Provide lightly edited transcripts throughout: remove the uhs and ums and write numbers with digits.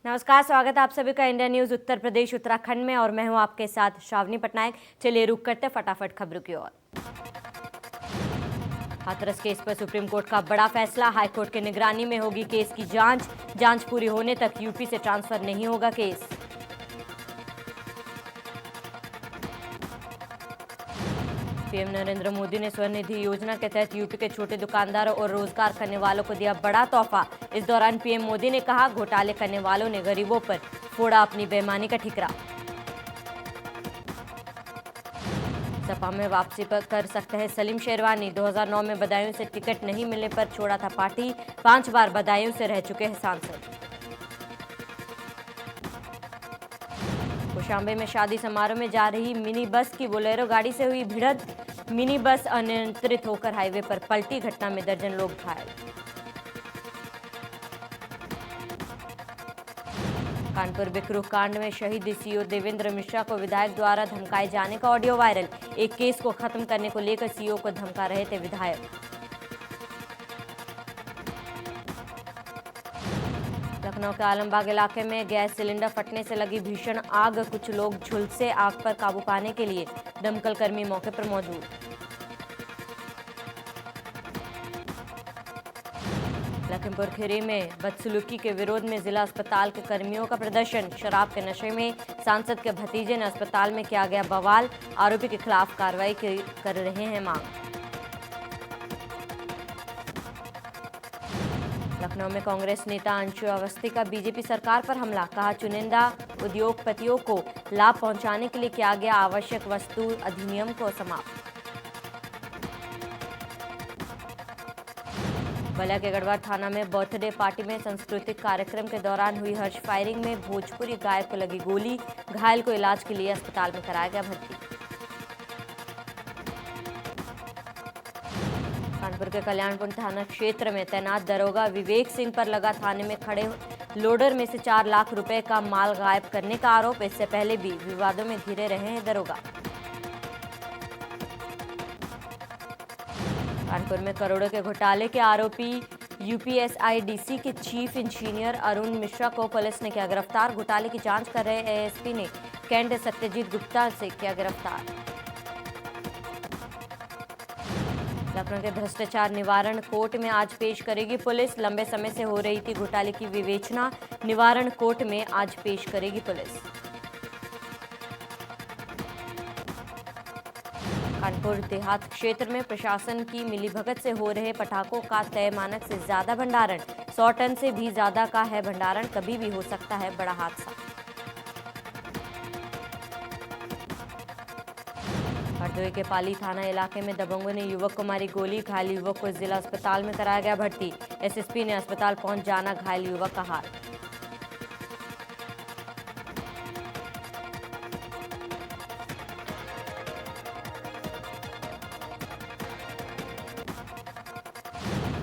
नमस्कार, स्वागत है आप सभी का इंडिया न्यूज उत्तर प्रदेश उत्तराखंड में और मैं हूं आपके साथ श्रावणी पटनायक। चलिए रुक करते फटाफट खबरों की ओर। हाथरस केस पर सुप्रीम कोर्ट का बड़ा फैसला। हाईकोर्ट की निगरानी में होगी केस की जांच पूरी होने तक यूपी से ट्रांसफर नहीं होगा केस। पीएम नरेंद्र मोदी ने स्वनिधि योजना के तहत यूपी के छोटे दुकानदारों और रोजगार करने वालों को दिया बड़ा तोहफा। इस दौरान पीएम मोदी ने कहा, घोटाले करने वालों ने गरीबों पर फोड़ा अपनी बेईमानी का ठिकरा। सपा में वापसी पर कर सकते हैं सलीम शेरवानी। 2009 में बदायूं से टिकट नहीं मिलने पर छोड़ा था पार्टी। 5 बार बदायूं से रह चुके हैं सांसद। कौशाम्बी में शादी समारोह में जा रही मिनी बस की बोलेरो गाड़ी से हुई भिड़ंत। मिनी बस अनियंत्रित होकर हाईवे पर पलटी। घटना में दर्जन लोग घायल। कानपुर बिकरू कांड में शहीद सीओ देवेंद्र मिश्रा को विधायक द्वारा धमकाए जाने का ऑडियो वायरल। एक केस को खत्म करने को लेकर सीओ को धमका रहे थे विधायक। लखनऊ के आलमबाग इलाके में गैस सिलेंडर फटने से लगी भीषण आग। कुछ लोग झुलसे आग पर काबू पाने के लिए दमकल कर्मी मौके पर मौजूद। लखीमपुर खीरी में बदसलूकी के विरोध में जिला अस्पताल के कर्मियों का प्रदर्शन। शराब के नशे में सांसद के भतीजे ने अस्पताल में किया गया बवाल। आरोपी के खिलाफ कार्रवाई कर रहे हैं मांग। लखनऊ में कांग्रेस नेता अंशु अवस्थी का बीजेपी सरकार पर हमला। कहा, चुनिंदा उद्योगपतियों को लाभ पहुंचाने के लिए किया गया आवश्यक वस्तु अधिनियम को समाप्त। बलिया के गढ़वाल थाना में बर्थडे पार्टी में सांस्कृतिक कार्यक्रम के दौरान हुई हर्ष फायरिंग में भोजपुरी गायक को लगी गोली। घायल को इलाज के लिए अस्पताल में कराया गया भर्ती। कानपुर के कल्याणपुर थाना क्षेत्र में तैनात दरोगा विवेक सिंह पर लगा थाने में खड़े लोडर में से 4 लाख रुपए का माल गायब करने का आरोप। इससे पहले भी विवादों में घिरे रहे हैं दरोगा। कानपुर में करोड़ों के घोटाले के आरोपी यूपीएसआईडीसी के चीफ इंजीनियर अरुण मिश्रा को पुलिस ने किया गिरफ्तार। घोटाले की जांच कर रहे एएसपी ने कैंट सत्यजीत गुप्ता से किया गिरफ्तार। लखनऊ के भ्रष्टाचार निवारण कोर्ट में आज पेश करेगी पुलिस। लंबे समय से हो रही थी घोटाले की विवेचना। निवारण कोर्ट में आज पेश करेगी पुलिस। कानपुर देहात क्षेत्र में प्रशासन की मिलीभगत से हो रहे पटाखों का तय मानक से ज्यादा भंडारण। 100 टन से भी ज्यादा का है भंडारण। कभी भी हो सकता है बड़ा हादसा। हरदोई के पाली थाना इलाके में दबंगों ने युवक को मारी गोली। घायल युवक को जिला अस्पताल में कराया गया भर्ती। एसएसपी ने अस्पताल पहुंच जाना घायल युवक का हाल।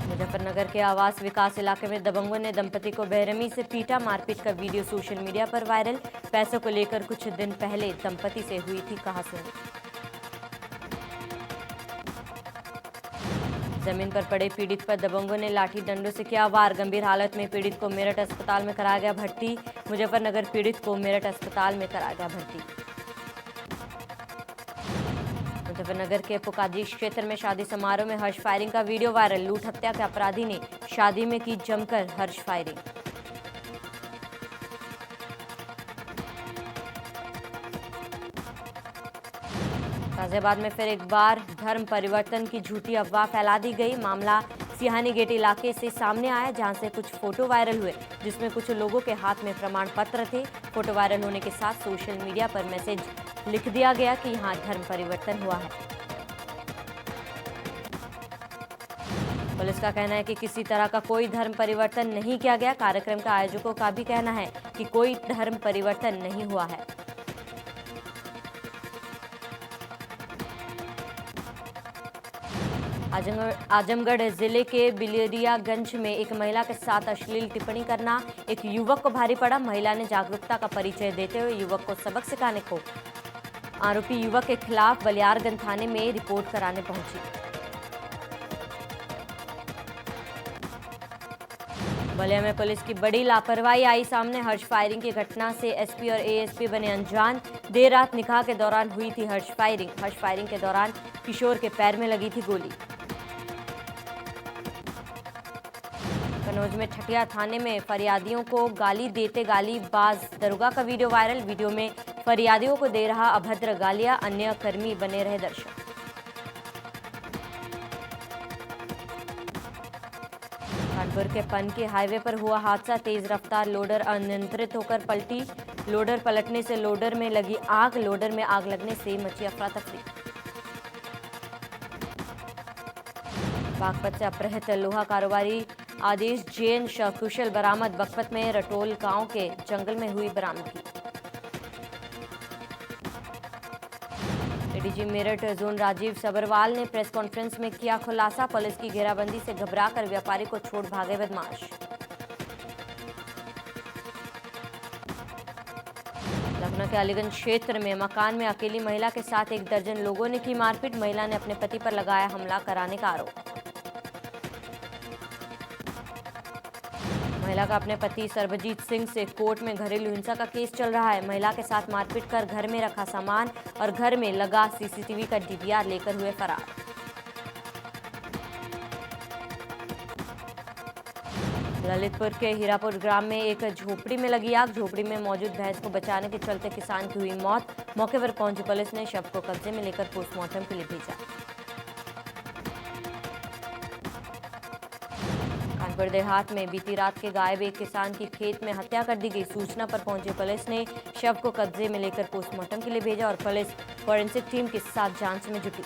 मुजफ्फरनगर के आवास विकास इलाके में दबंगों ने दंपति को बेरहमी से पीटा। मारपीट का वीडियो सोशल मीडिया पर वायरल। पैसों को लेकर कुछ दिन पहले दंपति से हुई थी कहासुनी। जमीन पर पड़े पीड़ित पर दबंगों ने लाठी डंडों से किया वार। गंभीर हालत में पीड़ित को मेरठ अस्पताल में कराया गया भर्ती। मुजफ्फरनगर पीड़ित को मेरठ अस्पताल में कराया गया भर्ती। मुजफ्फरनगर के पुकाजी क्षेत्र में शादी समारोह में हर्ष फायरिंग का वीडियो वायरल। लूट हत्या के अपराधी ने शादी में की जमकर हर्ष फायरिंग। गाजियाबाद में फिर एक बार धर्म परिवर्तन की झूठी अफवाह फैला दी गई। मामला सिहानी गेट इलाके से सामने आया, जहां से कुछ फोटो वायरल हुए जिसमें कुछ लोगों के हाथ में प्रमाण पत्र थे। फोटो वायरल होने के साथ सोशल मीडिया पर मैसेज लिख दिया गया कि यहां धर्म परिवर्तन हुआ है। पुलिस का कहना है कि किसी तरह का कोई धर्म परिवर्तन नहीं किया गया। कार्यक्रम के आयोजकों का भी कहना है कि कोई धर्म परिवर्तन नहीं हुआ है। आजमगढ़ जिले के बिलरियागंज में एक महिला के साथ अश्लील टिप्पणी करना एक युवक को भारी पड़ा। महिला ने जागरूकता का परिचय देते हुए युवक को सबक सिखाने को आरोपी युवक के खिलाफ बलियारगंज थाने में रिपोर्ट कराने पहुंची। बलिया में पुलिस की बड़ी लापरवाही आई सामने। हर्ष फायरिंग की घटना से एसपी और एएसपी बने अनजान। देर रात निकाह के दौरान हुई थी हर्ष फायरिंग के दौरान किशोर के पैर में लगी थी गोली। कन्नौज में ठठिया थाने में फरियादियों को गाली देते गालीबाज दरोगा का वीडियो वायरल। वीडियो में फरियादियों को दे रहा अभद्र गालियां, अन्य कर्मी बने रहे दर्शक। कानपुर के पनकी हाईवे पर हुआ हादसा। तेज रफ्तार लोडर अनियंत्रित होकर पलटी। लोडर पलटने से लोडर में लगी आग। लोडर में आग लगने से मची अफरा तफरी। बागपत से अपहृत लोहा कारोबारी आदेश जैन सकुशल बरामद। बगपत में रटोल गांव के जंगल में हुई बरामदगी। एडीजी मेरठ जोन राजीव सबरवाल ने प्रेस कॉन्फ्रेंस में किया खुलासा। पुलिस की घेराबंदी से घबराकर व्यापारी को छोड़ भागे बदमाश। लखनऊ के अलीगंज क्षेत्र में मकान में अकेली महिला के साथ एक दर्जन लोगों ने की मारपीट। महिला ने अपने पति पर लगाया हमला कराने का आरोप। महिला का अपने पति सर्वजीत सिंह से कोर्ट में घरेलू हिंसा का केस चल रहा है। महिला के साथ मारपीट कर घर में रखा सामान और घर में लगा सीसीटीवी का डीवीआर लेकर हुए फरार। ललितपुर के हीरापुर ग्राम में एक झोपड़ी में लगी आग। झोपड़ी में मौजूद भैंस को बचाने के चलते किसान की हुई मौत। मौके पर पहुंची पुलिस ने शव को कब्जे में लेकर पोस्टमार्टम के लिए भेजा। कानपुर देहात में बीती रात के गायब एक किसान की खेत में हत्या कर दी गई। सूचना पर पहुंची पुलिस ने शव को कब्जे में लेकर पोस्टमार्टम के लिए भेजा और पुलिस फॉरेंसिक टीम के साथ जांच में जुटी।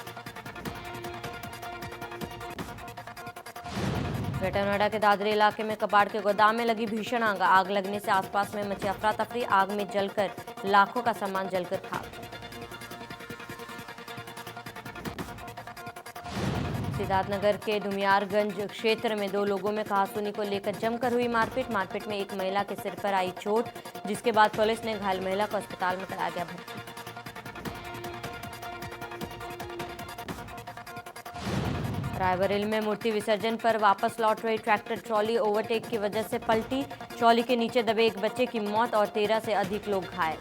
ग्रेटर नोएडा के दादरी इलाके में कबाड़ के गोदाम में लगी भीषण आग। आग लगने से आसपास में मची अफरा तफरी। आग में जलकर लाखों का सामान जलकर खाक। सिद्धार्थनगर के डुमियारगंज क्षेत्र में दो लोगों में कहासुनी को लेकर जमकर हुई मारपीट। मारपीट में एक महिला के सिर पर आई चोट, जिसके बाद पुलिस ने घायल महिला को अस्पताल में कराया गया भर्ती। रायबरेली में मूर्ति विसर्जन पर वापस लौट रही ट्रैक्टर ट्रॉली ओवरटेक की वजह से पलटी। ट्रॉली के नीचे दबे एक बच्चे की मौत और 13 से अधिक लोग घायल।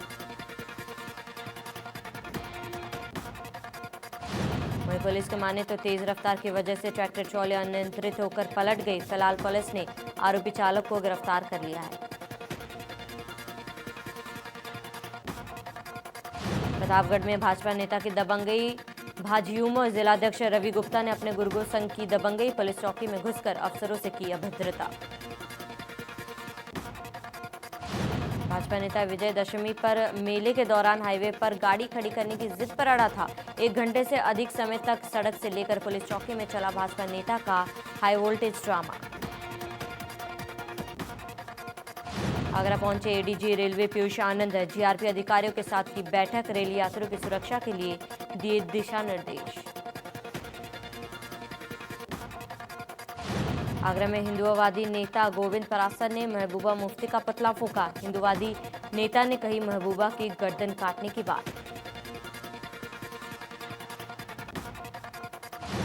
वहीं पुलिस के माने तो तेज रफ्तार की वजह से ट्रैक्टर ट्रॉली अनियंत्रित होकर पलट गई। फिलहाल पुलिस ने आरोपी चालक को गिरफ्तार कर लिया है। प्रतापगढ़ में भाजपा नेता की दबंगई। भाजयुमो जिलाध्यक्ष रवि गुप्ता ने अपने गुर्गो संघ की दबंगई। पुलिस चौकी में घुसकर अफसरों से की अभद्रता। भाजपा नेता विजय दशमी पर मेले के दौरान हाईवे पर गाड़ी खड़ी करने की जिद पर अड़ा था। 1 घंटे से अधिक समय तक सड़क से लेकर पुलिस चौकी में चला भाजपा नेता का हाई वोल्टेज ड्रामा। आगरा पहुंचे ADG railway Piyush Anand. GRP अधिकारियों के साथ की बैठक। रेल यात्रियों की सुरक्षा के लिए दिए दिशा निर्देश। आगरा में हिंदुवादी नेता गोविंद परासर ने महबूबा मुफ्ती का पुतला फूंका। हिंदुवादी नेता ने कही महबूबा की गर्दन काटने की बात।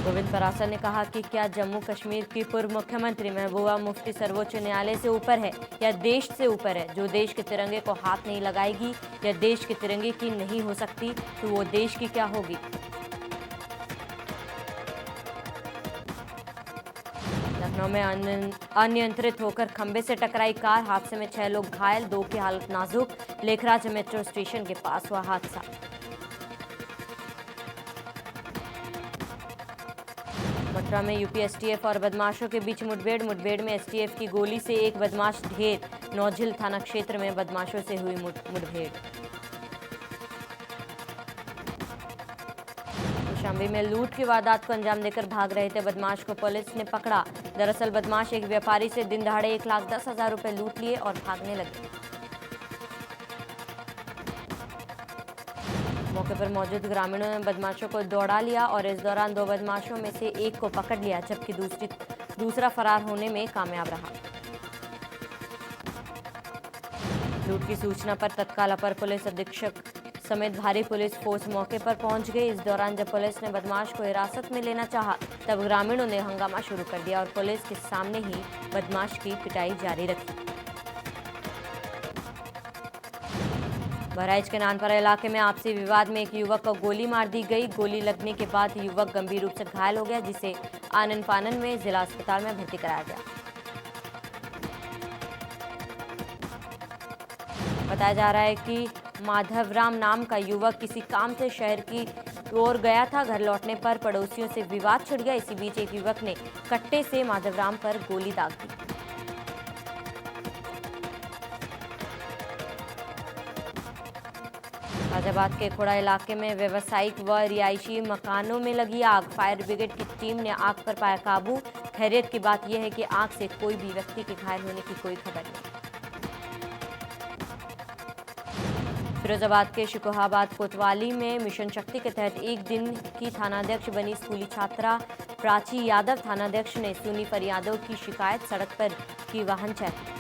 गोविंद परासर ने कहा कि क्या जम्मू कश्मीर की पूर्व मुख्यमंत्री महबूबा मुफ्ती सर्वोच्च न्यायालय से ऊपर है या देश से ऊपर है? जो देश के तिरंगे को हाथ नहीं लगाएगी या देश के तिरंगे की नहीं हो सकती तो वो देश की क्या होगी? लखनऊ में अनियंत्रित होकर खंबे से टकराई कार। हादसे में 6 लोग घायल, 2 की हालत नाजुक। लेखराज मेट्रो स्टेशन के पास हुआ हादसा। मथुरा में यूपी एसटीएफ और बदमाशों के बीच मुठभेड़ में एसटीएफ की गोली से एक बदमाश ढेर। नौझिल थाना क्षेत्र में बदमाशों से हुई मुठभेड़। कौशाम्बी में लूट की वारदात को अंजाम देकर भाग रहे थे बदमाश को पुलिस ने पकड़ा। दरअसल बदमाश एक व्यापारी से दिन दहाड़े 1,10,000 रुपए लूट लिए और भागने लगे। मौके पर मौजूद ग्रामीणों ने बदमाशों को दौड़ा लिया और इस दौरान 2 बदमाशों में से एक को पकड़ लिया, जबकि दूसरा फरार होने में कामयाब रहा। लूट की सूचना पर तत्काल अपर पुलिस अधीक्षक समेत भारी पुलिस फोर्स मौके पर पहुंच गई। इस दौरान जब पुलिस ने बदमाश को हिरासत में लेना चाहा, तब ग्रामीणों ने हंगामा शुरू कर दिया और पुलिस के सामने ही बदमाश की पिटाई जारी रखी। बहराइच के नानपरा इलाके में आपसी विवाद में एक युवक को गोली मार दी गई। गोली लगने के बाद युवक गंभीर रूप से घायल हो गया, जिसे आनन फानन में जिला अस्पताल में भर्ती कराया गया। बताया जा रहा है कि माधवराम नाम का युवक किसी काम से शहर की ओर गया था। घर लौटने पर पड़ोसियों से विवाद छिड़ गया। इसी बीच एक युवक ने कट्टे से माधवराम पर गोली दाग दी। गाजियाबाद के खोड़ा इलाके में व्यावसायिक व रिहायशी मकानों में लगी आग। फायर ब्रिगेड की टीम ने आग पर पाया काबू। खैरियत की बात यह है कि आग से कोई भी व्यक्ति के घायल होने की कोई खबर नहीं। फिरोजाबाद के शिकोहाबाद कोतवाली में मिशन शक्ति के तहत एक दिन की थानाध्यक्ष बनी स्कूली छात्रा प्राची यादव। थानाध्यक्ष ने सुनी फरियादों की शिकायत, सड़क पर की वाहन checking.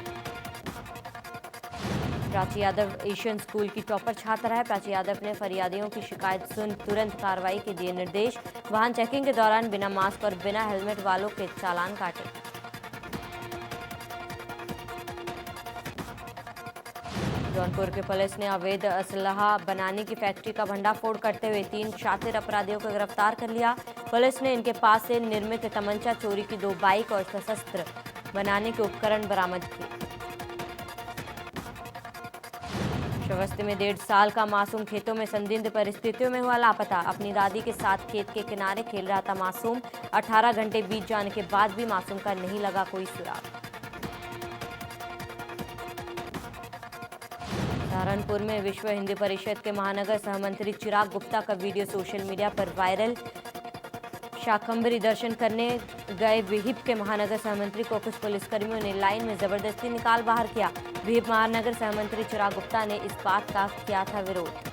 Prachi Yadav Asian school की टॉपर छात्रा है। प्राची यादव ने फरियादियों की शिकायत सुन तुरंत कार्रवाई के दिए निर्देश। वाहन चेकिंग के दौरान बिना मास्क और बिना हेलमेट वालों के चालान काटे। जौनपुर की पुलिस ने अवैध असलहा बनाने की फैक्ट्री का भंडाफोड़ करते हुए 3 शातिर अपराधियों को गिरफ्तार कर लिया। पुलिस ने इनके पास से निर्मित तमंचा, चोरी की 2 बाइक और सशस्त्र बनाने के उपकरण बरामद किए। श्रावस्ती में 1.5 साल का मासूम खेतों में संदिग्ध परिस्थितियों में हुआ लापता। अपनी दादी के साथ खेत के किनारे खेल रहा था मासूम। 18 घंटे बीत जाने के बाद भी मासूम का नहीं लगा कोई सुराग। सहारनपुर में विश्व हिंदी परिषद के महानगर सहमंत्री चिराग गुप्ता का वीडियो सोशल मीडिया पर वायरल। शाकंभरी दर्शन करने गए विहिप के महानगर सहमंत्री को कुछ पुलिसकर्मियों ने लाइन में जबरदस्ती निकाल बाहर किया। विहिप महानगर सहमंत्री चिराग गुप्ता ने इस बात का किया था विरोध।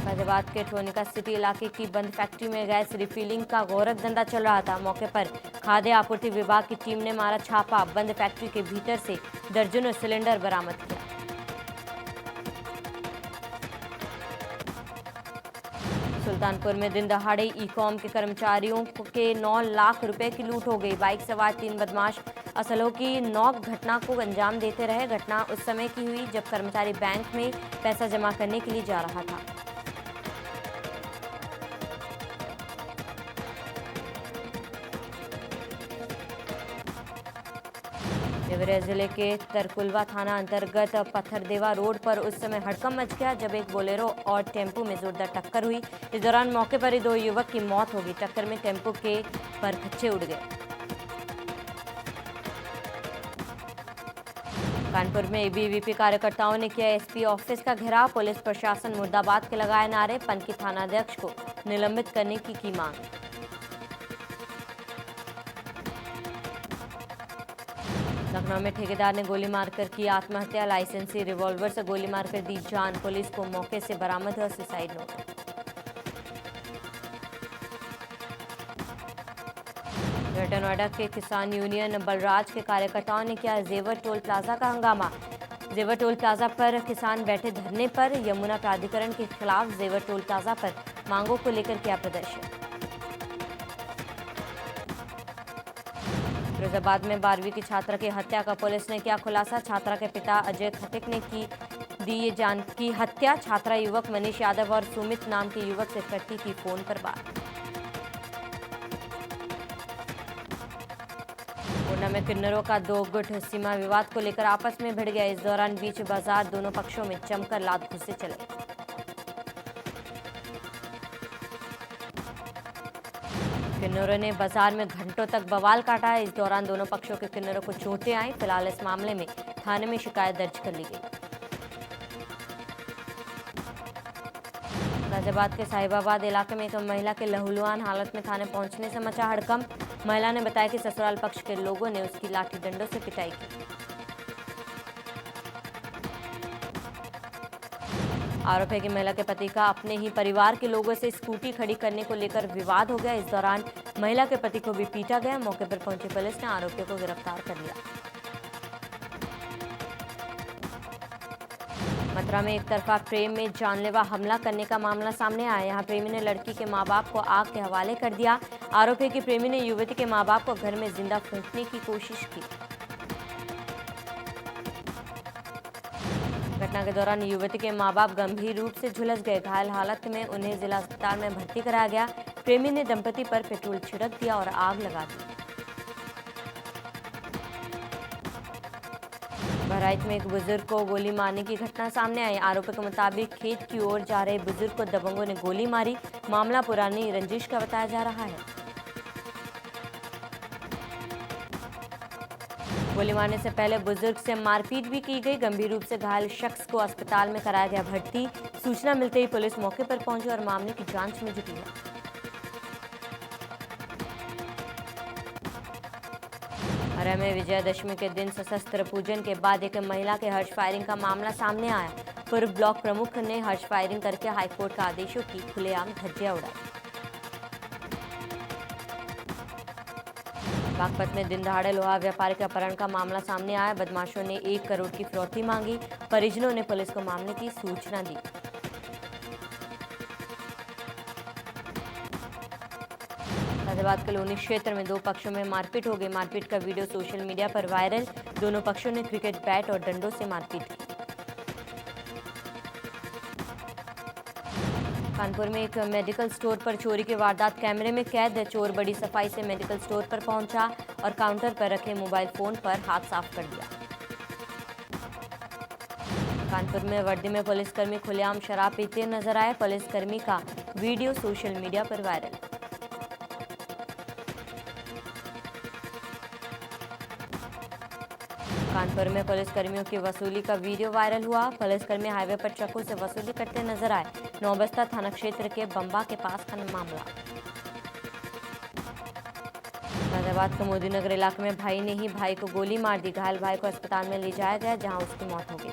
गाजियाबाद के ठोनिका सिटी इलाके की बंद फैक्ट्री में गैस रिफिलिंग का गोरख धंधा चल रहा था। मौके पर खाद्य आपूर्ति विभाग की टीम ने मारा छापा। बंद फैक्ट्री के भीतर से दर्जनों सिलेंडर बरामद किया। सुल्तानपुर में दिन दहाड़े ई-कॉम के कर्मचारियों के 9 लाख रुपए की लूट हो गई। बाइक सवार 3 बदमाश असलों की नौक घटना को अंजाम देते रहे। घटना उस समय की हुई जब कर्मचारी बैंक में पैसा जमा करने के लिए जा रहा था। देवरिया जिले के तरकुलवा थाना अंतर्गत पत्थरदेवा रोड पर उस समय हड़कंप मच गया जब एक बोलेरो और टेम्पो में जोरदार टक्कर हुई। इस दौरान मौके पर ही 2 युवक की मौत हो गई। टक्कर में टेम्पो के परखच्चे उड़ गए। कानपुर में एबीवीपी कार्यकर्ताओं ने किया एसपी ऑफिस का घेराव। पुलिस प्रशासन मुर्दाबाद के लगाए नारे। पनकी थानाध्यक्ष को निलंबित करने की मांग। लखनऊ में ठेकेदार ने गोली मारकर की आत्महत्या। लाइसेंसी रिवॉल्वर से गोली मारकर दी जान। पुलिस को मौके से बरामद हुआ सुसाइड नोट। ग्रेटर नोएडा के किसान यूनियन बलराज के कार्यकर्ताओं ने किया जेवर टोल प्लाजा का हंगामा। जेवर टोल प्लाजा पर किसान बैठे धरने पर। यमुना प्राधिकरण के खिलाफ जेवर टोल प्लाजा पर मांगों को लेकर किया प्रदर्शन। फिरोजाबाद में 12वीं की छात्रा की हत्या का पुलिस ने किया खुलासा। छात्रा के पिता अजय खटिक ने की हत्या। छात्रा युवक मनीष यादव और सुमित नाम के युवक से करती थी फोन पर बात। गोंडा में किन्नरों का 2 गुट सीमा विवाद को लेकर आपस में भिड़ गया। इस दौरान बीच बाजार दोनों पक्षों में जमकर लात घुसे चले। किन्नरों ने बाजार में घंटों तक बवाल काटा। इस दौरान दोनों पक्षों के किन्नरों को चोटें आई। फिलहाल इस मामले में थाने में शिकायत दर्ज कर ली गई। गाजियाबाद के साहिबाबाद इलाके में एक महिला के लहूलुहान हालत में थाने पहुंचने से मचा हड़कंप। महिला ने बताया कि ससुराल पक्ष के लोगों ने उसकी लाठी डंडों से पिटाई की। आरोप है कि महिला के पति का अपने ही परिवार के लोगों से स्कूटी खड़ी करने को लेकर विवाद हो गया। इस दौरान महिला के पति को भी पीटा गया। मौके पर पहुंची पुलिस ने आरोपियों को गिरफ्तार कर लिया। मथुरा में एक तरफा प्रेम में जानलेवा हमला करने का मामला सामने आया। यहाँ प्रेमी ने लड़की के मां बाप को आग के हवाले कर दिया। आरोप है कि प्रेमी ने युवती के मां बाप को घर में जिंदा फूंकने की कोशिश की। घटना के दौरान युवती के मां बाप गंभीर रूप से झुलस गए। घायल हालत में उन्हें जिला अस्पताल में भर्ती कराया गया। प्रेमी ने दंपति पर पेट्रोल छिड़क दिया और आग लगा दी। बहराइच में एक बुजुर्ग को गोली मारने की घटना सामने आई। आरोपी के मुताबिक खेत की ओर जा रहे बुजुर्ग को दबंगों ने गोली मारी। मामला पुरानी रंजिश का बताया जा रहा है। गोली मारने से पहले बुजुर्ग से मारपीट भी की गई। गंभीर रूप से घायल शख्स को अस्पताल में कराया गया भर्ती। सूचना मिलते ही पुलिस मौके पर पहुंची और मामले की जांच में जुटी है। हरा में विजयादशमी के दिन सशस्त्र पूजन के बाद एक महिला के हर्ष फायरिंग का मामला सामने आया। पूर्व ब्लॉक प्रमुख ने हर्ष फायरिंग करके हाईकोर्ट का आदेशों की खुलेआम धज्जियां उड़ाई। बागपत में दिन दहाड़े लोहा व्यापारी के अपहरण का मामला सामने आया। बदमाशों ने 1 करोड़ की फिरौती मांगी। परिजनों ने पुलिस को मामले की सूचना दी। फैजाबाद के लोनी क्षेत्र में 2 पक्षों में मारपीट हो गई। मारपीट का वीडियो सोशल मीडिया पर वायरल। दोनों पक्षों ने क्रिकेट बैट और डंडों से मारपीट की। कानपुर में एक मेडिकल स्टोर पर चोरी की वारदात कैमरे में कैद है। चोर बड़ी सफाई से मेडिकल स्टोर पर पहुंचा और काउंटर पर रखे मोबाइल फोन पर हाथ साफ कर दिया। कानपुर में वर्दी में पुलिसकर्मी खुलेआम शराब पीते नजर आए। पुलिसकर्मी का वीडियो सोशल मीडिया पर वायरल। कानपुर में पुलिसकर्मियों की वसूली का वीडियो वायरल हुआ। पुलिसकर्मी हाईवे पर ट्रकों से वसूली करते नजर आए। नौबस्ता थाना क्षेत्र के बंबा के पास का मामला। फैजाबाद के मोदीनगर इलाके में भाई ने ही भाई को गोली मार दी। घायल भाई को अस्पताल में ले जाया गया, जहां उसकी मौत हो गई।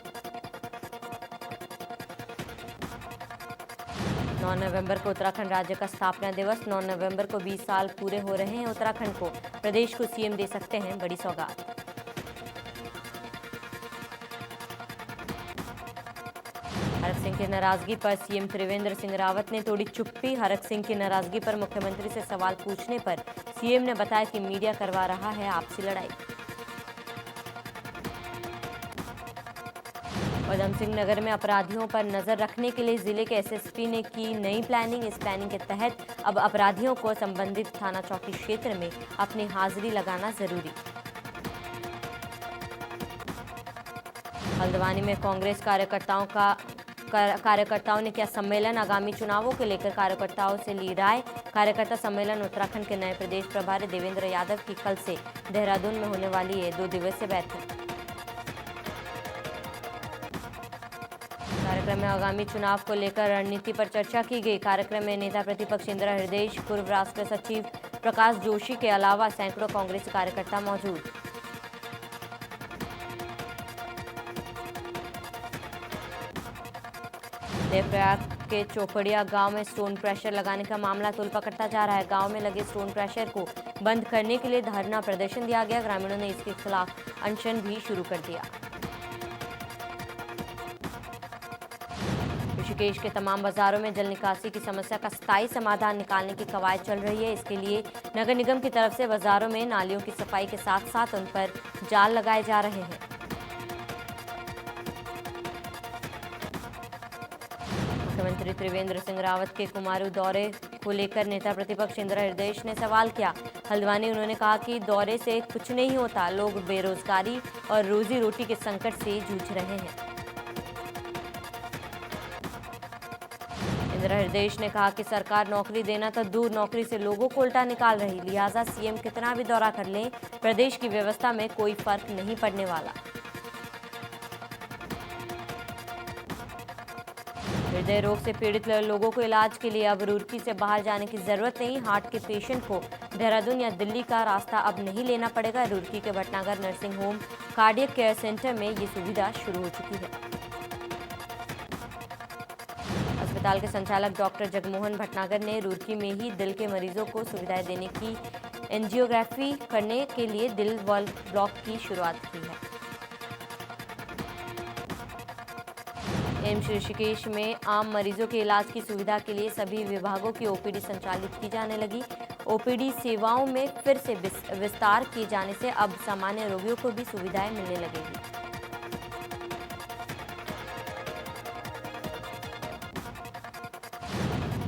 9 नवंबर को उत्तराखंड राज्य का स्थापना दिवस। 9 नवंबर को 20 साल पूरे हो रहे हैं उत्तराखंड को। प्रदेश को सीएम दे सकते हैं बड़ी सौगात। हरक सिंह की नाराजगी पर सीएम त्रिवेंद्र सिंह रावत ने तोड़ी चुप्पी। हरक सिंह की नाराजगी पर मुख्यमंत्री से सवाल पूछने पर सीएम ने बताया कि मीडिया करवा रहा है आपसी लड़ाई। उधम सिंह नगर में अपराधियों पर नजर रखने के लिए जिले के एसएसपी ने की नई प्लानिंग। इस प्लानिंग के तहत अब अपराधियों को संबंधित थाना चौकी क्षेत्र में अपनी हाजिरी लगाना जरूरी। हल्द्वानी में कांग्रेस कार्यकर्ताओं ने किया सम्मेलन। आगामी चुनावों को लेकर कार्यकर्ताओं से ली राय। कार्यकर्ता सम्मेलन उत्तराखंड के नए प्रदेश प्रभारी देवेंद्र यादव की कल से देहरादून में होने वाली है 2 दिवसीय बैठक। कार्यक्रम में आगामी चुनाव को लेकर रणनीति पर चर्चा की गई। कार्यक्रम में नेता प्रतिपक्ष इंदिरा हृदय, पूर्व राष्ट्रीय सचिव प्रकाश जोशी के अलावा सैकड़ों कांग्रेसी कार्यकर्ता मौजूद। देवप्रयाग के चौपड़िया गांव में स्टोन क्रशर लगाने का मामला तूल पकड़ता जा रहा है। गांव में लगे स्टोन क्रशर को बंद करने के लिए धरना प्रदर्शन दिया गया। ग्रामीणों ने इसके खिलाफ अनशन भी शुरू कर दिया। ऋषिकेश के तमाम बाजारों में जल निकासी की समस्या का स्थायी समाधान निकालने की कवायद चल रही है। इसके लिए नगर निगम की तरफ से बाजारों में नालियों की सफाई के साथ साथ उन पर जाल लगाए जा रहे हैं। मुख्यमंत्री त्रिवेंद्र सिंह रावत के कुमाऊं दौरे को लेकर नेता प्रतिपक्ष इंदिरा हृदय ने सवाल किया। हल्द्वानी उन्होंने कहा कि दौरे से कुछ नहीं होता, लोग बेरोजगारी और रोजी रोटी के संकट से जूझ रहे हैं। इंदिरा हृदय ने कहा कि सरकार नौकरी देना तो दूर, नौकरी से लोगों को उल्टा निकाल रही, लिहाजा सीएम कितना भी दौरा कर लें, प्रदेश की व्यवस्था में कोई फर्क नहीं पड़ने वाला। हृदय रोग से पीड़ित लोगों को इलाज के लिए अब रुड़की से बाहर जाने की जरूरत नहीं। हार्ट के पेशेंट को देहरादून या दिल्ली का रास्ता अब नहीं लेना पड़ेगा। रुड़की के Bhatnagar nursing home cardiac care centre में ये सुविधा शुरू हो चुकी है। अस्पताल के संचालक डॉक्टर जगमोहन भटनागर ने रुड़की में ही दिल के मरीजों को सुविधाएं देने की एंजियोग्राफी करने के लिए दिल ब्लॉक की शुरुआत की है। एम्स ऋषिकेश में आम मरीजों के इलाज की सुविधा के लिए सभी विभागों की ओपीडी संचालित की जाने लगी। ओपीडी सेवाओं में फिर से विस्तार किए जाने से अब सामान्य रोगियों को भी सुविधाएं मिलने लगेगी।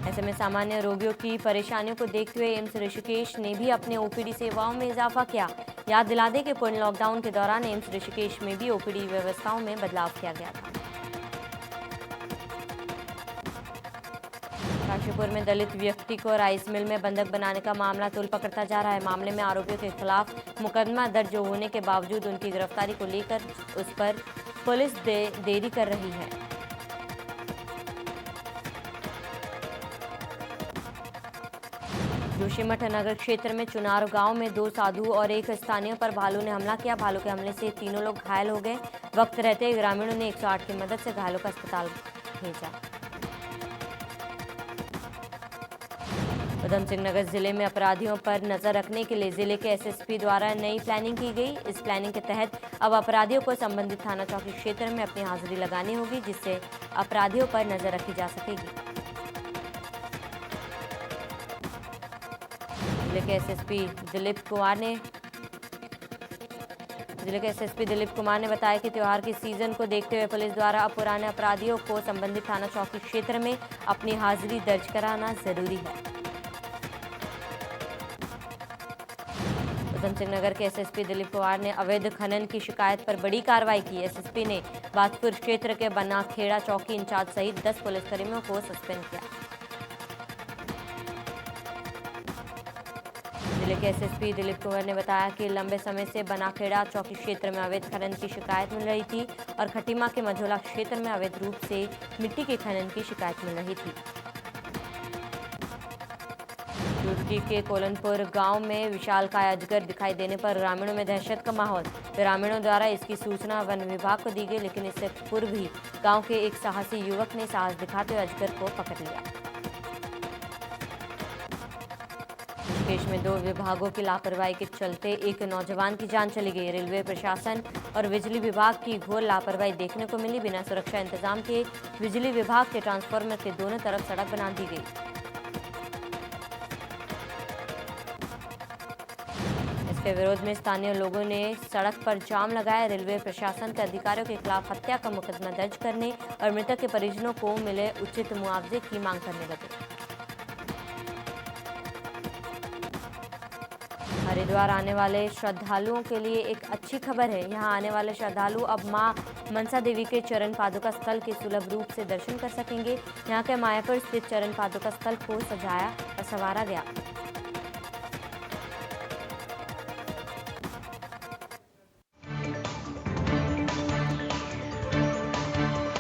ऐसे में सामान्य रोगियों की परेशानियों को देखते हुए एम्स ऋषिकेश ने भी अपने ओपीडी सेवाओं में इजाफा किया। याद दिला दें कि पूर्ण लॉकडाउन के दौरान एम्स ऋषिकेश में भी ओपीडी व्यवस्थाओं में बदलाव किया गया था। काशीपुर में दलित व्यक्ति को राइस मिल में बंधक बनाने का मामला तूल पकड़ता जा रहा है। मामले में आरोपियों के खिलाफ मुकदमा दर्ज होने के बावजूद उनकी गिरफ्तारी को लेकर उस पर पुलिस देरी कर रही है। जोशीमठ नगर क्षेत्र में चुनार गांव में 2 साधु और एक स्थानीय पर भालू ने हमला किया। भालू के हमले से 3 लोग घायल हो गए। वक्त रहते ग्रामीणों ने 108 की मदद से घायलों को अस्पताल भेजा। उधम सिंह नगर जिले में अपराधियों पर नजर रखने के लिए जिले के एसएसपी द्वारा नई प्लानिंग की गई। इस प्लानिंग के तहत अब अपराधियों को संबंधित थाना चौकी क्षेत्र में अपनी हाजिरी लगानी होगी, जिससे अपराधियों पर नजर रखी जा सकेगी। जिले के एसएसपी दिलीप कुमार ने बताया कि त्योहार के सीजन को देखते हुए पुलिस द्वारा अब पुराने अपराधियों को संबंधित थाना चौकी क्षेत्र में अपनी हाजिरी दर्ज कराना जरूरी है। उधम सिंह नगर के एसएसपी दिलीप कुमार ने अवैध खनन की शिकायत पर बड़ी कार्रवाई की। एसएसपी ने बाजपुर क्षेत्र के बनाखेड़ा चौकी इंचार्ज सहित 10 पुलिसकर्मियों को सस्पेंड किया। जिले के एसएसपी दिलीप कुमार ने बताया कि लंबे समय से बनाखेड़ा चौकी क्षेत्र में अवैध खनन की शिकायत मिल रही थी और खटीमा के मझोला क्षेत्र में अवैध रूप से मिट्टी के खनन की शिकायत मिल रही थी। रुड़की के कोलनपुर गांव में विशालकाय अजगर दिखाई देने पर ग्रामीणों में दहशत का माहौल। ग्रामीणों द्वारा इसकी सूचना वन विभाग को दी गई, लेकिन इससे पूर्व ही गांव के एक साहसी युवक ने साहस दिखाते हुए अजगर को पकड़ लिया। ऋषिकेश में 2 विभागों की लापरवाही के चलते एक नौजवान की जान चली गई। रेलवे प्रशासन और बिजली विभाग की घोर लापरवाही देखने को मिली। बिना सुरक्षा इंतजाम के बिजली विभाग के ट्रांसफार्मर के दोनों तरफ सड़क बना दी गई। इसके विरोध में स्थानीय लोगों ने सड़क पर जाम लगाया। रेलवे प्रशासन के अधिकारियों के खिलाफ हत्या का मुकदमा दर्ज करने और मृतक के परिजनों को मिले उचित मुआवजे की मांग करने लगे। हरिद्वार आने वाले श्रद्धालुओं के लिए एक अच्छी खबर है। यहां आने वाले श्रद्धालु अब मां मनसा देवी के चरण पादुका स्थल के सुलभ रूप से दर्शन कर सकेंगे। यहां के मायापुर स्थित चरण पादुका स्थल को सजाया और संवारा गया।